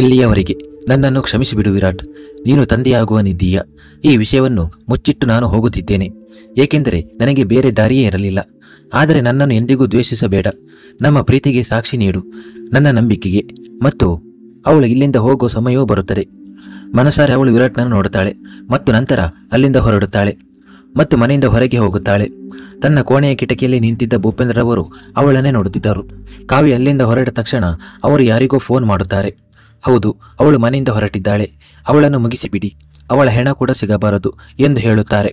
ಇಲ್ಲಿಯವರೆಗೆ ನನ್ನನ್ನು ಕ್ಷಮಿಸಿಬಿಡು ವಿರಾಟ್. ನೀನು ತಂದೆಯಾಗುವನಿದ್ದೀಯ. ಈ ವಿಷಯವನ್ನು ಮುಚ್ಚಿಟ್ಟು ನಾನು ಹೋಗುತ್ತಿದ್ದೇನೆ, ಏಕೆಂದರೆ ನನಗೆ ಬೇರೆ ದಾರಿಯೇ ಇರಲಿಲ್ಲ. ಆದರೆ ನನ್ನನ್ನು ಎಂದಿಗೂ ದ್ವೇಷಿಸಬೇಡ. ನಮ್ಮ ಪ್ರೀತಿಗೆ ಸಾಕ್ಷಿ ನೀಡು, ನನ್ನ ನಂಬಿಕೆಗೆ. ಮತ್ತು ಅವಳು ಇಲ್ಲಿಂದ ಹೋಗುವ ಸಮಯವೂ ಬರುತ್ತದೆ. ಮನಸಾರೆ ಅವಳು ವಿರಾಟ್ನನ್ನು ನೋಡುತ್ತಾಳೆ ಮತ್ತು ನಂತರ ಅಲ್ಲಿಂದ ಹೊರಡುತ್ತಾಳೆ ಮತ್ತು ಮನೆಯಿಂದ ಹೊರಗೆ ಹೋಗುತ್ತಾಳೆ. ತನ್ನ ಕೋಣೆಯ ಕಿಟಕಿಯಲ್ಲಿ ನಿಂತಿದ್ದ ಭೂಪೇಂದ್ರರವರು ಅವಳನ್ನೇ ನೋಡುತ್ತಿದ್ದರು. ಕಾವ್ಯ ಅಲ್ಲಿಂದ ಹೊರಟ ತಕ್ಷಣ ಅವರು ಯಾರಿಗೋ ಫೋನ್ ಮಾಡುತ್ತಾರೆ. ಹೌದು, ಅವಳು ಮನೆಯಿಂದ ಹೊರಟಿದ್ದಾಳೆ. ಅವಳನ್ನು ಮುಗಿಸಿಬಿಡಿ, ಅವಳ ಹೆಣ ಕೂಡ ಸಿಗಬಾರದು ಎಂದು ಹೇಳುತ್ತಾರೆ.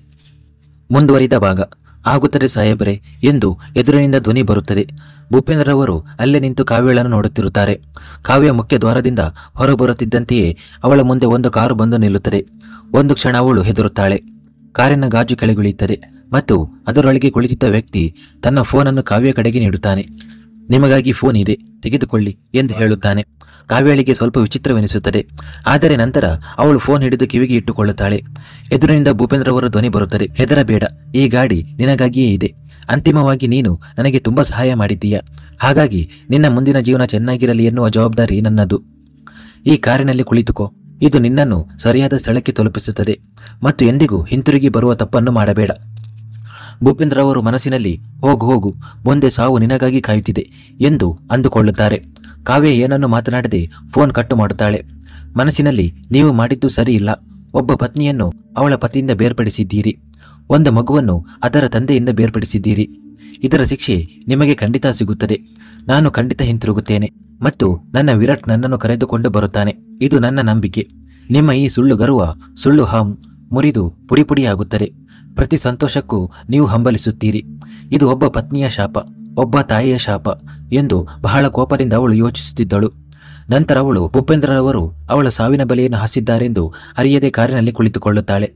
ಮುಂದುವರಿದ ಭಾಗ. ಆಗುತ್ತದೆ ಸಾಹೇಬರೇ ಎಂದು ಎದುರಿನಿಂದ ಧ್ವನಿ ಬರುತ್ತದೆ. ಭೂಪೇಂದ್ರರವರು ಅಲ್ಲೇ ನಿಂತು ಕಾವ್ಯಳನ್ನು ನೋಡುತ್ತಿರುತ್ತಾರೆ. ಕಾವ್ಯ ಮುಖ್ಯ ದ್ವಾರದಿಂದ ಹೊರಬರುತ್ತಿದ್ದಂತೆಯೇ ಅವಳ ಮುಂದೆ ಒಂದು ಕಾರು ಬಂದು ನಿಲ್ಲುತ್ತದೆ. ಒಂದು ಕ್ಷಣ ಅವಳು ಹೆದರುತ್ತಾಳೆ. ಕಾರಿನ ಗಾಜು ಕೆಳಗುಳಿಯುತ್ತದೆ ಮತ್ತು ಅದರೊಳಗೆ ಕುಳಿತಿದ್ದ ವ್ಯಕ್ತಿ ತನ್ನ ಫೋನನ್ನು ಕಾವ್ಯ ಕಡೆಗೆ ನೀಡುತ್ತಾನೆ. ನಿಮಗಾಗಿ ಫೋನ್ ಇದೆ, ತೆಗೆದುಕೊಳ್ಳಿ ಎಂದು ಹೇಳುತ್ತಾನೆ. ಕಾವ್ಯಳಿಗೆ ಸ್ವಲ್ಪ ವಿಚಿತ್ರವೆನಿಸುತ್ತದೆ. ಆದರೆ ನಂತರ ಅವಳು ಫೋನ್ ಹಿಡಿದು ಕಿವಿಗೆ ಇಟ್ಟುಕೊಳ್ಳುತ್ತಾಳೆ. ಎದುರಿನಿಂದ ಭೂಪೇಂದ್ರವರ ಧ್ವನಿ ಬರುತ್ತದೆ. ಹೆದರಬೇಡ, ಈ ಗಾಡಿ ನಿನಗಾಗಿಯೇ ಇದೆ. ಅಂತಿಮವಾಗಿ ನೀನು ನನಗೆ ತುಂಬಾ ಸಹಾಯ ಮಾಡಿದ್ದೀಯ. ಹಾಗಾಗಿ ನಿನ್ನ ಮುಂದಿನ ಜೀವನ ಚೆನ್ನಾಗಿರಲಿ ಎನ್ನುವ ಜವಾಬ್ದಾರಿ ನನ್ನದು. ಈ ಕಾರಿನಲ್ಲಿ ಕುಳಿತುಕೋ. ಇದು ನಿನ್ನನ್ನು ಸರಿಯಾದ ಸ್ಥಳಕ್ಕೆ ತಲುಪಿಸುತ್ತದೆ ಮತ್ತು ಎಂದಿಗೂ ಹಿಂತಿರುಗಿ ಬರುವ ತಪ್ಪನ್ನು ಮಾಡಬೇಡ. ಭೂಪೇಂದ್ರವರು ಮನಸ್ಸಿನಲ್ಲಿ ಹೋಗು ಹೋಗು, ಮುಂದೆ ಸಾವು ನಿನಗಾಗಿ ಕಾಯುತ್ತಿದೆ ಎಂದು ಅಂದುಕೊಳ್ಳುತ್ತಾರೆ. ಕಾವ್ಯ ಏನನ್ನು ಮಾತನಾಡದೆ ಫೋನ್ ಕಟ್ಟು ಮಾಡುತ್ತಾಳೆ. ಮನಸ್ಸಿನಲ್ಲಿ ನೀವು ಮಾಡಿದ್ದು ಸರಿ ಇಲ್ಲ. ಒಬ್ಬ ಪತ್ನಿಯನ್ನು ಅವಳ ಪತಿಯಿಂದ ಬೇರ್ಪಡಿಸಿದ್ದೀರಿ. ಒಂದು ಮಗುವನ್ನು ಅದರ ತಂದೆಯಿಂದ ಬೇರ್ಪಡಿಸಿದ್ದೀರಿ. ಇದರ ಶಿಕ್ಷೆ ನಿಮಗೆ ಖಂಡಿತ ಸಿಗುತ್ತದೆ. ನಾನು ಖಂಡಿತ ಹಿಂತಿರುಗುತ್ತೇನೆ ಮತ್ತು ನನ್ನ ವಿರಾಟ್ ನನ್ನನ್ನು ಕರೆದುಕೊಂಡು ಬರುತ್ತಾನೆ. ಇದು ನನ್ನ ನಂಬಿಕೆ. ನಿಮ್ಮ ಈ ಸುಳ್ಳು ಗರ್ವ, ಸುಳ್ಳು ಮುರಿದು ಪುಡಿ ಪುಡಿಯಾಗುತ್ತದೆ. ಪ್ರತಿ ಸಂತೋಷಕ್ಕೂ ನೀವು ಹಂಬಲಿಸುತ್ತೀರಿ. ಇದು ಒಬ್ಬ ಪತ್ನಿಯ ಶಾಪ, ಒಬ್ಬ ತಾಯಿಯ ಶಾಪ ಎಂದು ಬಹಳ ಕೋಪದಿಂದ ಅವಳು ಯೋಚಿಸುತ್ತಿದ್ದಳು. ನಂತರ ಅವಳು ಭೂಪೇಂದ್ರರವರು ಅವಳ ಸಾವಿನ ಬಲೆಯನ್ನು ಹಾಸಿದ್ದಾರೆಂದು ಅರಿಯದೆ ಕಾರಿನಲ್ಲಿ ಕುಳಿತುಕೊಳ್ಳುತ್ತಾಳೆ.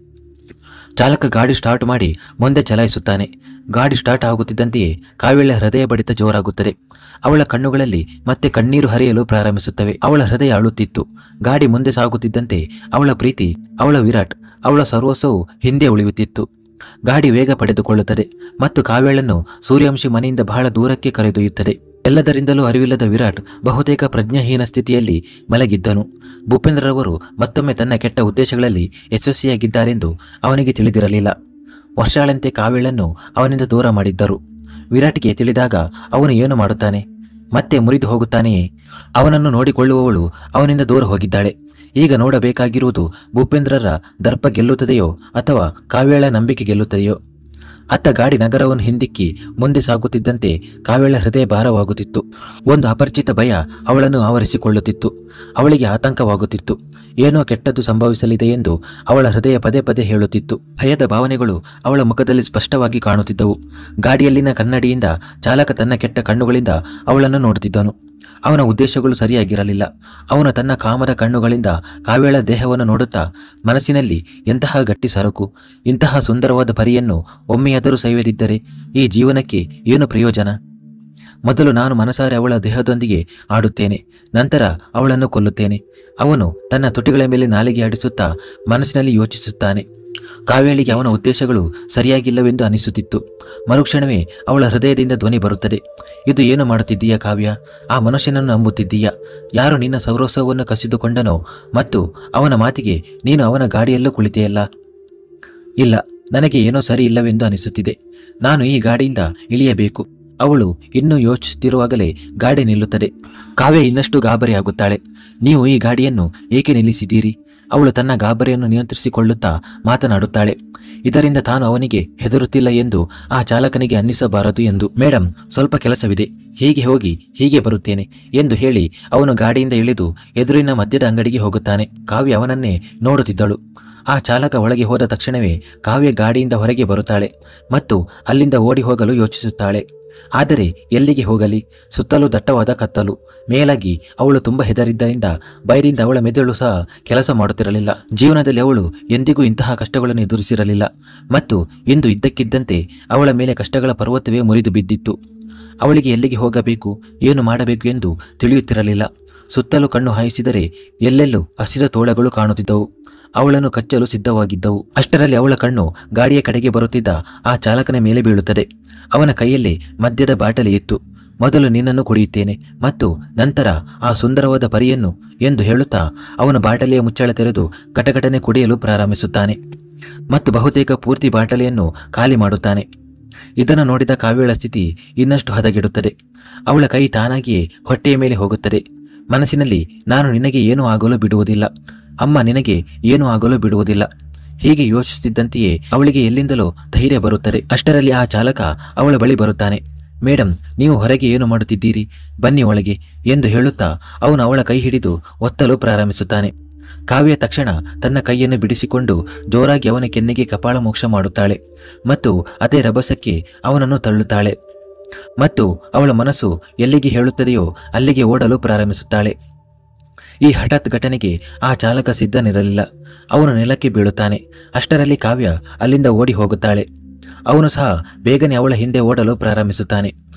ಚಾಲಕ ಗಾಡಿ ಸ್ಟಾರ್ಟ್ ಮಾಡಿ ಮುಂದೆ ಚಲಾಯಿಸುತ್ತಾನೆ. ಗಾಡಿ ಸ್ಟಾರ್ಟ್ ಆಗುತ್ತಿದ್ದಂತೆಯೇ ಕಾವ್ಯಳ ಹೃದಯ ಬಡಿತ ಜೋರಾಗುತ್ತದೆ. ಅವಳ ಕಣ್ಣುಗಳಲ್ಲಿ ಮತ್ತೆ ಕಣ್ಣೀರು ಹರಿಯಲು ಪ್ರಾರಂಭಿಸುತ್ತವೆ. ಅವಳ ಹೃದಯ ಅಳುತ್ತಿತ್ತು. ಗಾಡಿ ಮುಂದೆ ಸಾಗುತ್ತಿದ್ದಂತೆ ಅವಳ ಪ್ರೀತಿ, ಅವಳ ವಿರಾಟ್, ಅವಳ ಸರ್ವಸ್ವವು ಹಿಂದೆ ಉಳಿಯುತ್ತಿತ್ತು. ಗಾಡಿ ವೇಗ ಪಡೆದುಕೊಳ್ಳುತ್ತದೆ ಮತ್ತು ಕಾವ್ಯಳನ್ನು ಸೂರ್ಯವಂಶಿ ಮನೆಯಿಂದ ಬಹಳ ದೂರಕ್ಕೆ ಕರೆದೊಯ್ಯುತ್ತದೆ. ಎಲ್ಲದರಿಂದಲೂ ಅರಿವಿಲ್ಲದ ವಿರಾಟ್ ಬಹುತೇಕ ಪ್ರಜ್ಞಾಹೀನ ಸ್ಥಿತಿಯಲ್ಲಿ ಮಲಗಿದ್ದನು. ಭೂಪೇಂದ್ರರವರು ಮತ್ತೊಮ್ಮೆ ತನ್ನ ಕೆಟ್ಟ ಉದ್ದೇಶಗಳಲ್ಲಿ ಯಶಸ್ವಿಯಾಗಿದ್ದಾರೆಂದು ಅವನಿಗೆ ತಿಳಿದಿರಲಿಲ್ಲ. ವರ್ಷಗಳಂತೆ ಕಾವ್ಯಳನ್ನು ಅವನಿಂದ ದೂರ ಮಾಡಿದ್ದರು. ವಿರಾಟ್ಗೆ ತಿಳಿದಾಗ ಅವನು ಏನು ಮಾಡುತ್ತಾನೆ? ಮತ್ತೆ ಮುರಿದು ಹೋಗುತ್ತಾನೆಯೇ? ಅವನನ್ನು ನೋಡಿಕೊಳ್ಳುವವಳು ಅವನಿಂದ ದೂರ ಹೋಗಿದ್ದಾಳೆ. ಈಗ ನೋಡಬೇಕಾಗಿರುವುದು ಭೂಪೇಂದ್ರರ ದರ್ಪ ಗೆಲ್ಲುತ್ತದೆಯೋ ಅಥವಾ ಕಾವ್ಯಳ ನಂಬಿಕೆ ಗೆಲ್ಲುತ್ತದೆಯೋ. ಅತ್ತ ಗಾಡಿ ನಗರವನ್ನು ಹಿಂದಿಕ್ಕಿ ಮುಂದೆ ಸಾಗುತ್ತಿದ್ದಂತೆ ಕಾವ್ಯಳ ಹೃದಯ ಭಾರವಾಗುತ್ತಿತ್ತು. ಒಂದು ಅಪರಿಚಿತ ಭಯ ಅವಳನ್ನು ಆವರಿಸಿಕೊಳ್ಳುತ್ತಿತ್ತು. ಅವಳಿಗೆ ಆತಂಕವಾಗುತ್ತಿತ್ತು. ಏನೋ ಕೆಟ್ಟದ್ದು ಸಂಭವಿಸಲಿದೆ ಎಂದು ಅವಳ ಹೃದಯ ಪದೇ ಪದೇ ಹೇಳುತ್ತಿತ್ತು. ಭಯದ ಭಾವನೆಗಳು ಅವಳ ಮುಖದಲ್ಲಿ ಸ್ಪಷ್ಟವಾಗಿ ಕಾಣುತ್ತಿದ್ದವು. ಗಾಡಿಯಲ್ಲಿನ ಕನ್ನಡಿಯಿಂದ ಚಾಲಕ ತನ್ನ ಕೆಟ್ಟ ಕಣ್ಣುಗಳಿಂದ ಅವಳನ್ನು ನೋಡುತ್ತಿದ್ದನು. ಅವನ ಉದ್ದೇಶಗಳು ಸರಿಯಾಗಿರಲಿಲ್ಲ. ಅವನು ತನ್ನ ಕಾಮದ ಕಣ್ಣುಗಳಿಂದ ಕಾವ್ಯಳ ದೇಹವನ್ನು ನೋಡುತ್ತಾ ಮನಸ್ಸಿನಲ್ಲಿ ಎಂತಹ ಗಟ್ಟಿ ಸರಕು, ಇಂತಹ ಸುಂದರವಾದ ಪರಿಯನ್ನು ಒಮ್ಮೆಯಾದರೂ ಸವಿಯದಿದ್ದರೆ ಈ ಜೀವನಕ್ಕೆ ಏನು ಪ್ರಯೋಜನ? ಮೊದಲು ನಾನು ಮನಸಾರೆ ಅವಳ ದೇಹದೊಂದಿಗೆ ಆಡುತ್ತೇನೆ, ನಂತರ ಅವಳನ್ನು ಕೊಲ್ಲುತ್ತೇನೆ. ಅವನು ತನ್ನ ತುಟಿಗಳ ಮೇಲೆ ನಾಲಿಗೆ ಆಡಿಸುತ್ತಾ ಮನಸ್ಸಿನಲ್ಲಿ ಯೋಚಿಸುತ್ತಾನೆ. ಕಾವ್ಯಳಿಗೆ ಅವನ ಉದ್ದೇಶಗಳು ಸರಿಯಾಗಿಲ್ಲವೆಂದು ಅನಿಸುತ್ತಿತ್ತು. ಮರುಕ್ಷಣವೇ ಅವಳ ಹೃದಯದಿಂದ ಧ್ವನಿ ಬರುತ್ತದೆ. ಇದು ಏನು ಮಾಡುತ್ತಿದ್ದೀಯಾ ಕಾವ್ಯ? ಆ ಮನುಷ್ಯನನ್ನು ನಂಬುತ್ತಿದ್ದೀಯಾ? ಯಾರು ನಿನ್ನ ಸರ್ವಸ್ವವನ್ನು ಕಸಿದುಕೊಂಡನೋ ಮತ್ತು ಅವನ ಮಾತಿಗೆ ನೀನು ಅವನ ಗಾಡಿಯಲ್ಲೂ ಕುಳಿತೆಯಲ್ಲ? ಇಲ್ಲ, ನನಗೆ ಏನೋ ಸರಿ ಇಲ್ಲವೆಂದು ಅನಿಸುತ್ತಿದೆ. ನಾನು ಈ ಗಾಡಿಯಿಂದ ಇಳಿಯಬೇಕು. ಅವಳು ಇನ್ನೂ ಯೋಚಿಸುತ್ತಿರುವಾಗಲೇ ಗಾಡಿ ನಿಲ್ಲುತ್ತದೆ. ಕಾವ್ಯ ಇನ್ನಷ್ಟು ಗಾಬರಿಯಾಗುತ್ತಾಳೆ. ನೀವು ಈ ಗಾಡಿಯನ್ನು ಏಕೆ ನಿಲ್ಲಿಸಿದ್ದೀರಿ? ಅವಳು ತನ್ನ ಗಾಬರಿಯನ್ನು ನಿಯಂತ್ರಿಸಿಕೊಳ್ಳುತ್ತಾ ಮಾತನಾಡುತ್ತಾಳೆ. ಇದರಿಂದ ತಾನು ಅವನಿಗೆ ಹೆದರುತ್ತಿಲ್ಲ ಎಂದು ಆ ಚಾಲಕನಿಗೆ ಅನ್ನಿಸಬಾರದು ಎಂದು. ಮೇಡಮ್, ಸ್ವಲ್ಪ ಕೆಲಸವಿದೆ, ಹೀಗೆ ಹೋಗಿ ಹೀಗೆ ಬರುತ್ತೇನೆ ಎಂದು ಹೇಳಿ ಅವನು ಗಾಡಿಯಿಂದ ಇಳಿದು ಎದುರಿನ ಮದ್ಯದ ಅಂಗಡಿಗೆ ಹೋಗುತ್ತಾನೆ. ಕಾವ್ಯ ಅವನನ್ನೇ ನೋಡುತ್ತಿದ್ದಳು. ಆ ಚಾಲಕ ಒಳಗೆ ಹೋದ ತಕ್ಷಣವೇ ಕಾವ್ಯ ಗಾಡಿಯಿಂದ ಹೊರಗೆ ಬರುತ್ತಾಳೆ ಮತ್ತು ಅಲ್ಲಿಂದ ಓಡಿ ಹೋಗಲು ಯೋಚಿಸುತ್ತಾಳೆ. ಆದರೆ ಎಲ್ಲಿಗೆ ಹೋಗಲಿ? ಸುತ್ತಲೂ ದಟ್ಟವಾದ ಕತ್ತಲು. ಮೇಲಾಗಿ ಅವಳು ತುಂಬ ಹೆದರಿದ್ದರಿಂದ ಭಯದಿಂದ ಅವಳ ಮೆದುಳು ಸಹ ಕೆಲಸ ಮಾಡುತ್ತಿರಲಿಲ್ಲ. ಜೀವನದಲ್ಲಿ ಅವಳು ಎಂದಿಗೂ ಇಂತಹ ಕಷ್ಟಗಳನ್ನು ಎದುರಿಸಿರಲಿಲ್ಲ ಮತ್ತು ಇಂದು ಇದ್ದಕ್ಕಿದ್ದಂತೆ ಅವಳ ಮೇಲೆ ಕಷ್ಟಗಳ ಪರ್ವತವೇ ಮುರಿದು ಬಿದ್ದಿತ್ತು. ಅವಳಿಗೆ ಎಲ್ಲಿಗೆ ಹೋಗಬೇಕು, ಏನು ಮಾಡಬೇಕು ಎಂದು ತಿಳಿಯುತ್ತಿರಲಿಲ್ಲ. ಸುತ್ತಲೂ ಕಣ್ಣು ಹಾಯಿಸಿದರೆ ಎಲ್ಲೆಲ್ಲೂ ಹಸಿದ ತೋಳಗಳು ಕಾಣುತ್ತಿದ್ದವು. ಅವಳನ್ನು ಕಚ್ಚಲು ಸಿದ್ಧವಾಗಿದ್ದವು. ಅಷ್ಟರಲ್ಲಿ ಅವಳ ಕಣ್ಣು ಗಾಡಿಯ ಕಡೆಗೆ ಬರುತ್ತಿದ್ದ ಆ ಚಾಲಕನ ಮೇಲೆ ಬೀಳುತ್ತದೆ. ಅವನ ಕೈಯಲ್ಲಿ ಮದ್ಯದ ಬಾಟಲಿ ಇತ್ತು. ಮೊದಲು ನಿನ್ನನ್ನು ಕುಡಿಯುತ್ತೇನೆ ಮತ್ತು ನಂತರ ಆ ಸುಂದರವಾದ ಪರಿಯನ್ನು ಎಂದು ಹೇಳುತ್ತಾ ಅವನ ಬಾಟಲಿಯ ಮುಚ್ಚಳ ತೆರೆದು ಕಟಕಟನೆ ಕುಡಿಯಲು ಪ್ರಾರಂಭಿಸುತ್ತಾನೆ ಮತ್ತು ಬಹುತೇಕ ಪೂರ್ತಿ ಬಾಟಲಿಯನ್ನು ಖಾಲಿ ಮಾಡುತ್ತಾನೆ. ಇದನ್ನು ನೋಡಿದ ಕಾವ್ಯಳ ಸ್ಥಿತಿ ಇನ್ನಷ್ಟು ಹದಗೆಡುತ್ತದೆ. ಅವಳ ಕೈ ತಾನಾಗಿಯೇ ಹೊಟ್ಟೆಯ ಮೇಲೆ ಹೋಗುತ್ತದೆ. ಮನಸ್ಸಿನಲ್ಲಿ, ನಾನು ನಿನಗೆ ಏನೂ ಆಗಲು ಬಿಡುವುದಿಲ್ಲ, ಅಮ್ಮ ನಿನಗೆ ಏನೂ ಆಗಲು ಬಿಡುವುದಿಲ್ಲ. ಹೀಗೆ ಯೋಚಿಸುತ್ತಿದ್ದಂತೆಯೇ ಅವಳಿಗೆ ಎಲ್ಲಿಂದಲೋ ಧೈರ್ಯ ಬರುತ್ತದೆ. ಅಷ್ಟರಲ್ಲಿ ಆ ಚಾಲಕ ಅವಳ ಬಳಿ ಬರುತ್ತಾನೆ. ಮೇಡಮ್, ನೀವು ಹೊರಗೆ ಏನು ಮಾಡುತ್ತಿದ್ದೀರಿ, ಬನ್ನಿ ಒಳಗೆ ಎಂದು ಹೇಳುತ್ತಾ ಅವನು ಅವಳ ಕೈ ಹಿಡಿದು ಒತ್ತಲು ಪ್ರಾರಂಭಿಸುತ್ತಾನೆ. ಕಾವ್ಯ ತಕ್ಷಣ ತನ್ನ ಕೈಯನ್ನು ಬಿಡಿಸಿಕೊಂಡು ಜೋರಾಗಿ ಅವನ ಕೆನ್ನೆಗೆ ಕಪಾಳ ಮೋಕ್ಷ ಮಾಡುತ್ತಾಳೆ ಮತ್ತು ಅದೇ ರಭಸಕ್ಕೆ ಅವನನ್ನು ತಳ್ಳುತ್ತಾಳೆ ಮತ್ತು ಅವಳ ಮನಸ್ಸು ಎಲ್ಲಿಗೆ ಹೇಳುತ್ತದೆಯೋ ಅಲ್ಲಿಗೆ ಓಡಲು ಪ್ರಾರಂಭಿಸುತ್ತಾಳೆ. ಈ ಹಠಾತ್ ಘಟನೆಗೆ ಆ ಚಾಲಕ ಸಿದ್ಧನಿರಲಿಲ್ಲ. ಅವನು ನೆಲಕ್ಕೆ ಬೀಳುತ್ತಾನೆ. ಅಷ್ಟರಲ್ಲಿ ಕಾವ್ಯ ಅಲ್ಲಿಂದ ಓಡಿ ಹೋಗುತ್ತಾಳೆ. ಅವನು ಸಹ ಬೇಗನೆ ಅವಳ ಹಿಂದೆ ಓಡಲು ಪ್ರಾರಂಭಿಸುತ್ತಾನೆ.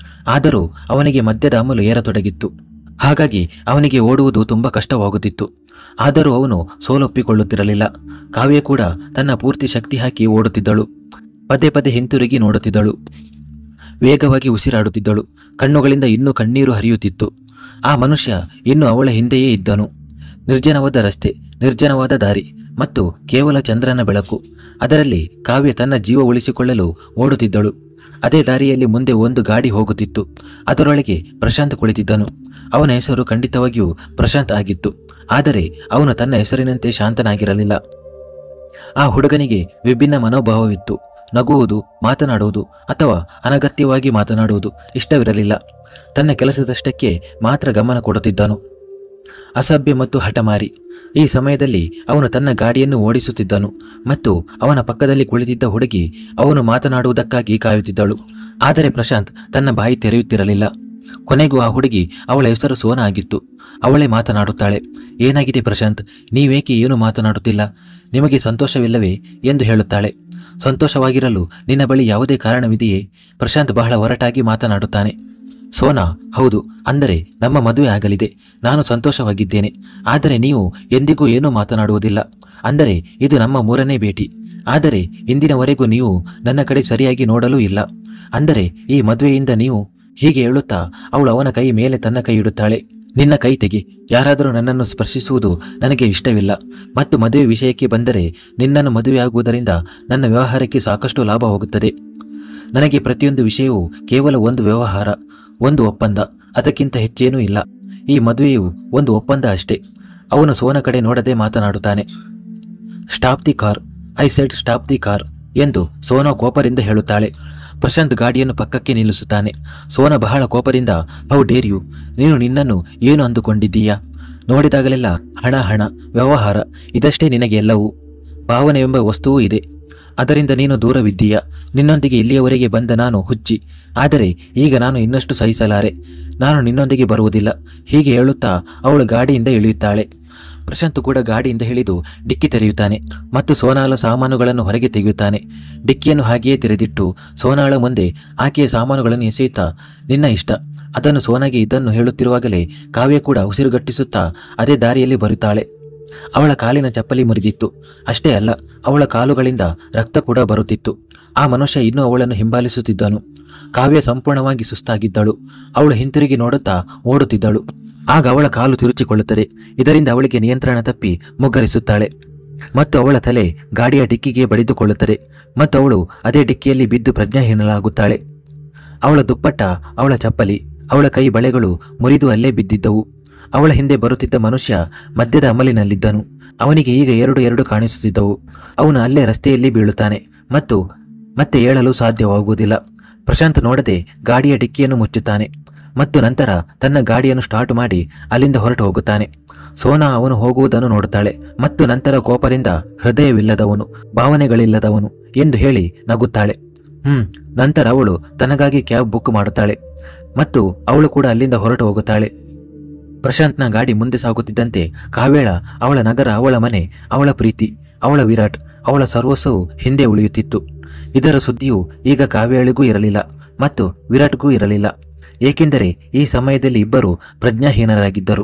ಆದರೂ ಅವನಿಗೆ ಮದ್ಯದ ಅಮಲು ಏರತೊಡಗಿತ್ತು. ಹಾಗಾಗಿ ಅವನಿಗೆ ಓಡುವುದು ತುಂಬ ಕಷ್ಟವಾಗುತ್ತಿತ್ತು. ಆದರೂ ಅವನು ಸೋಲೊಪ್ಪಿಕೊಳ್ಳುತ್ತಿರಲಿಲ್ಲ. ಕಾವ್ಯ ಕೂಡ ತನ್ನ ಪೂರ್ತಿ ಶಕ್ತಿ ಹಾಕಿ ಓಡುತ್ತಿದ್ದಳು. ಪದೇ ಪದೇ ಹಿಂತಿರುಗಿ ನೋಡುತ್ತಿದ್ದಳು. ವೇಗವಾಗಿ ಉಸಿರಾಡುತ್ತಿದ್ದಳು. ಕಣ್ಣುಗಳಿಂದ ಇನ್ನೂ ಕಣ್ಣೀರು ಹರಿಯುತ್ತಿತ್ತು. ಆ ಮನುಷ್ಯ ಇನ್ನು ಅವಳ ಹಿಂದೆಯೇ ಇದ್ದನು. ನಿರ್ಜನವಾದ ರಸ್ತೆ, ನಿರ್ಜನವಾದ ದಾರಿ ಮತ್ತು ಕೇವಲ ಚಂದ್ರನ ಬೆಳಕು. ಅದರಲ್ಲಿ ಕಾವ್ಯ ತನ್ನ ಜೀವ ಉಳಿಸಿಕೊಳ್ಳಲು ಓಡುತ್ತಿದ್ದಳು. ಅದೇ ದಾರಿಯಲ್ಲಿ ಮುಂದೆ ಒಂದು ಗಾಡಿ ಹೋಗುತ್ತಿತ್ತು. ಅದರೊಳಗೆ ಪ್ರಶಾಂತ್ ಕುಳಿತಿದ್ದನು. ಅವನ ಹೆಸರು ಖಂಡಿತವಾಗಿಯೂ ಪ್ರಶಾಂತ್ ಆಗಿತ್ತು. ಆದರೆ ಅವನು ತನ್ನ ಹೆಸರಿನಂತೆ ಶಾಂತನಾಗಿರಲಿಲ್ಲ. ಆ ಹುಡುಗನಿಗೆ ವಿಭಿನ್ನ ಮನೋಭಾವವಿತ್ತು. ನಗುವುದು, ಮಾತನಾಡುವುದು ಅಥವಾ ಅನಗತ್ಯವಾಗಿ ಮಾತನಾಡುವುದು ಇಷ್ಟವಿರಲಿಲ್ಲ. ತನ್ನ ಕೆಲಸದಷ್ಟಕ್ಕೆ ಮಾತ್ರ ಗಮನ ಕೊಡುತ್ತಿದ್ದನು. ಅಸಭ್ಯ ಮತ್ತು ಹಠಮಾರಿ. ಈ ಸಮಯದಲ್ಲಿ ಅವನು ತನ್ನ ಗಾಡಿಯನ್ನು ಓಡಿಸುತ್ತಿದ್ದನು ಮತ್ತು ಅವನ ಪಕ್ಕದಲ್ಲಿ ಕುಳಿತಿದ್ದ ಹುಡುಗಿ ಅವನು ಮಾತನಾಡುವುದಕ್ಕಾಗಿ ಕಾಯುತ್ತಿದ್ದಳು. ಆದರೆ ಪ್ರಶಾಂತ್ ತನ್ನ ಬಾಯಿ ತೆರೆಯುತ್ತಿರಲಿಲ್ಲ. ಕೊನೆಗೂ ಆ ಹುಡುಗಿ, ಅವಳ ಹೆಸರು ಸೋನಾ ಆಗಿತ್ತು, ಅವಳೇ ಮಾತನಾಡುತ್ತಾಳೆ. ಏನಾಗಿದೆ ಪ್ರಶಾಂತ್, ನೀವೇಕೆ ಏನು ಮಾತನಾಡುತ್ತಿಲ್ಲ? ನಿಮಗೆ ಸಂತೋಷವಿಲ್ಲವೇ ಎಂದು ಹೇಳುತ್ತಾಳೆ. ಸಂತೋಷವಾಗಿರಲು ನಿನ್ನ ಬಳಿ ಯಾವುದೇ ಕಾರಣವಿದೆಯೇ? ಪ್ರಶಾಂತ್ ಬಹಳ ಒರಟಾಗಿ ಮಾತನಾಡುತ್ತಾನೆ. ಸೋನಾ, ಹೌದು, ಅಂದರೆ ನಮ್ಮ ಮದುವೆ ಆಗಲಿದೆ. ನಾನು ಸಂತೋಷವಾಗಿದ್ದೇನೆ. ಆದರೆ ನೀವು ಎಂದಿಗೂ ಏನೂ ಮಾತನಾಡುವುದಿಲ್ಲ. ಅಂದರೆ ಇದು ನಮ್ಮ 3ನೇ ಭೇಟಿ. ಆದರೆ ಇಂದಿನವರೆಗೂ ನೀವು ನನ್ನ ಕಡೆ ಸರಿಯಾಗಿ ನೋಡಲೂ ಇಲ್ಲ. ಅಂದರೆ ಈ ಮದುವೆಯಿಂದ ನೀವು, ಹೀಗೆ ಹೇಳುತ್ತಾ ಅವಳು ಅವನ ಕೈ ಮೇಲೆ ತನ್ನ ಕೈ ಇಡುತ್ತಾಳೆ. ನಿನ್ನ ಕೈ ತೆಗೆ. ಯಾರಾದರೂ ನನ್ನನ್ನು ಸ್ಪರ್ಶಿಸುವುದು ನನಗೆ ಇಷ್ಟವಿಲ್ಲ. ಮತ್ತು ಮದುವೆ ವಿಷಯಕ್ಕೆ ಬಂದರೆ, ನಿನ್ನನ್ನು ಮದುವೆಯಾಗುವುದರಿಂದ ನನ್ನ ವ್ಯವಹಾರಕ್ಕೆ ಸಾಕಷ್ಟು ಲಾಭ ಹೋಗುತ್ತದೆ. ನನಗೆ ಪ್ರತಿಯೊಂದು ವಿಷಯವೂ ಕೇವಲ ಒಂದು ವ್ಯವಹಾರ, ಒಂದು ಒಪ್ಪಂದ, ಅದಕ್ಕಿಂತ ಹೆಚ್ಚೇನೂ ಇಲ್ಲ. ಈ ಮದುವೆಯು ಒಂದು ಒಪ್ಪಂದ ಅಷ್ಟೇ. ಅವನು ಸೋನ ಕಡೆ ನೋಡದೆ ಮಾತನಾಡುತ್ತಾನೆ. Stop the car, I said stop the car ಎಂದು ಸೋನಾ ಕೋಪದಿಂದ ಹೇಳುತ್ತಾಳೆ. ಪ್ರಶಾಂತ್ ಗಾಡಿಯನ್ನು ಪಕ್ಕಕ್ಕೆ ನಿಲ್ಲಿಸುತ್ತಾನೆ. ಸೋನಾ ಬಹಳ ಕೋಪದಿಂದ, ಹೌ ಡೇರ್ ಯು, ನೀನು ನಿನ್ನನ್ನು ಏನು ಅಂದುಕೊಂಡಿದ್ದೀಯಾ? ನೋಡಿದಾಗಲೆಲ್ಲ ಹಣ ಹಣ, ವ್ಯವಹಾರ, ಇದಷ್ಟೇ ನಿನಗೆ ಎಲ್ಲವೂ. ಭಾವನೆಯೆಂಬ ವಸ್ತುವೂ ಇದೆ, ಅದರಿಂದ ನೀನು ದೂರವಿದ್ದೀಯ. ನಿನ್ನೊಂದಿಗೆ ಇಲ್ಲಿಯವರೆಗೆ ಬಂದ ನಾನು ಹುಚ್ಚಿ, ಆದರೆ ಈಗ ನಾನು ಇನ್ನಷ್ಟು ಸಹಿಸಲಾರೆ. ನಾನು ನಿನ್ನೊಂದಿಗೆ ಬರುವುದಿಲ್ಲ. ಹೀಗೆ ಹೇಳುತ್ತಾ ಅವಳು ಗಾಡಿಯಿಂದ ಇಳಿಯುತ್ತಾಳೆ. ಪ್ರಶಾಂತ್ ಕೂಡ ಗಾಡಿಯಿಂದ ಇಳಿದು ಡಿಕ್ಕಿ ತೆರೆಯುತ್ತಾನೆ ಮತ್ತು ಸೋನಾಳ ಸಾಮಾನುಗಳನ್ನು ಹೊರಗೆ ತೆಗೆಯುತ್ತಾನೆ. ಡಿಕ್ಕಿಯನ್ನು ಹಾಗೆಯೇ ತೆರೆದಿಟ್ಟು ಸೋನಾಳ ಮುಂದೆ ಆಕೆಯ ಸಾಮಾನುಗಳನ್ನು ಎಸೆಯುತ್ತಾ, ನಿನ್ನ ಇಷ್ಟ. ಅದನ್ನು ಸೋನಾಗೆ ಇದನ್ನು ಹೇಳುತ್ತಿರುವಾಗಲೇ ಕಾವ್ಯ ಕೂಡ ಉಸಿರುಗಟ್ಟಿಸುತ್ತಾ ಅದೇ ದಾರಿಯಲ್ಲಿ ಬರುತ್ತಾಳೆ. ಅವಳ ಕಾಲಿನ ಚಪ್ಪಲಿ ಮುರಿದಿತ್ತು. ಅಷ್ಟೇ ಅಲ್ಲ, ಅವಳ ಕಾಲುಗಳಿಂದ ರಕ್ತ ಕೂಡ ಬರುತ್ತಿತ್ತು. ಆ ಮನುಷ್ಯ ಇನ್ನೂ ಅವಳನ್ನು ಹಿಂಬಾಲಿಸುತ್ತಿದ್ದನು. ಕಾವ್ಯ ಸಂಪೂರ್ಣವಾಗಿ ಸುಸ್ತಾಗಿದ್ದಳು. ಅವಳು ಹಿಂತಿರುಗಿ ನೋಡುತ್ತಾ ಓಡುತ್ತಿದ್ದಳು. ಆಗ ಅವಳ ಕಾಲು ತಿರುಚಿಕೊಳ್ಳುತ್ತದೆ. ಇದರಿಂದ ಅವಳಿಗೆ ನಿಯಂತ್ರಣ ತಪ್ಪಿ ಮುಗ್ಗರಿಸುತ್ತಾಳೆ ಮತ್ತು ಅವಳ ತಲೆ ಗಾಡಿಯ ಡಿಕ್ಕಿಗೆ ಬಡಿದುಕೊಳ್ಳುತ್ತದೆ ಮತ್ತು ಅವಳು ಅದೇ ಡಿಕ್ಕಿಯಲ್ಲಿ ಬಿದ್ದು ಪ್ರಜ್ಞಾಹೀನಳಾಗುತ್ತಾಳೆ. ಅವಳ ದುಪ್ಪಟ್ಟ, ಅವಳ ಚಪ್ಪಲಿ, ಅವಳ ಕೈ ಬಳೆಗಳು ಮುರಿದು ಅಲ್ಲೇ ಬಿದ್ದಿದ್ದವು. ಅವಳ ಹಿಂದೆ ಬರುತ್ತಿದ್ದ ಮನುಷ್ಯ ಮಧ್ಯದ ಅಮಲಿನಲ್ಲಿದ್ದನು. ಅವನಿಗೆ ಈಗ ಎರಡು ಕಾಣಿಸುತ್ತಿದ್ದವು. ಅವನು ಅಲ್ಲೇ ರಸ್ತೆಯಲ್ಲಿ ಬೀಳುತ್ತಾನೆ ಮತ್ತು ಮತ್ತೆ ಏಳಲು ಸಾಧ್ಯವಾಗುವುದಿಲ್ಲ. ಪ್ರಶಾಂತ್ ನೋಡದೆ ಗಾಡಿಯ ಡಿಕ್ಕಿಯನ್ನು ಮುಚ್ಚುತ್ತಾನೆ ಮತ್ತು ನಂತರ ತನ್ನ ಗಾಡಿಯನ್ನು ಸ್ಟಾರ್ಟ್ ಮಾಡಿ ಅಲ್ಲಿಂದ ಹೊರಟು ಹೋಗುತ್ತಾನೆ. ಸೋನಾ ಅವನು ಹೋಗುವುದನ್ನು ನೋಡುತ್ತಾಳೆ ಮತ್ತು ನಂತರ ಕೋಪದಿಂದ, ಹೃದಯವಿಲ್ಲದವನು, ಭಾವನೆಗಳಿಲ್ಲದವನು ಎಂದು ಹೇಳಿ ನಗುತ್ತಾಳೆ. ನಂತರ ಅವಳು ತನಗಾಗಿ ಕ್ಯಾಬ್ ಬುಕ್ ಮಾಡುತ್ತಾಳೆ ಮತ್ತು ಅವಳು ಕೂಡ ಅಲ್ಲಿಂದ ಹೊರಟು ಹೋಗುತ್ತಾಳೆ. ಪ್ರಶಾಂತ್ನ ಗಾಡಿ ಮುಂದೆ ಸಾಗುತ್ತಿದ್ದಂತೆ ಕಾವ್ಯಳ, ಅವಳ ನಗರ, ಅವಳ ಮನೆ, ಅವಳ ಪ್ರೀತಿ, ಅವಳ ವಿರಾಟ್, ಅವಳ ಸರ್ವಸ್ವವು ಹಿಂದೆ ಉಳಿಯುತ್ತಿತ್ತು. ಇದರ ಸುದ್ದಿಯು ಈಗ ಕಾವ್ಯಳಿಗೂ ಇರಲಿಲ್ಲ ಮತ್ತು ವಿರಾಟ್ಗೂ ಇರಲಿಲ್ಲ. ಏಕೆಂದರೆ ಈ ಸಮಯದಲ್ಲಿ ಇಬ್ಬರು ಪ್ರಜ್ಞಾಹೀನರಾಗಿದ್ದರು.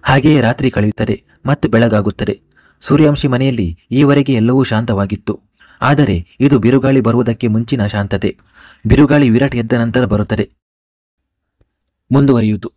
ಹಾಗೆಯೇ ರಾತ್ರಿ ಕಳೆಯುತ್ತದೆ ಮತ್ತು ಬೆಳಗಾಗುತ್ತದೆ. ಸೂರ್ಯವಂಶಿ ಮನೆಯಲ್ಲಿ ಈವರೆಗೆ ಎಲ್ಲವೂ ಶಾಂತವಾಗಿತ್ತು. ಆದರೆ ಇದು ಬಿರುಗಾಳಿ ಬರುವುದಕ್ಕೆ ಮುಂಚಿನ ಶಾಂತತೆ. ಬಿರುಗಾಳಿ ವಿರಾಟ್ ಎದ್ದ ನಂತರ ಬರುತ್ತದೆ. ಮುಂದುವರಿಯಿತು.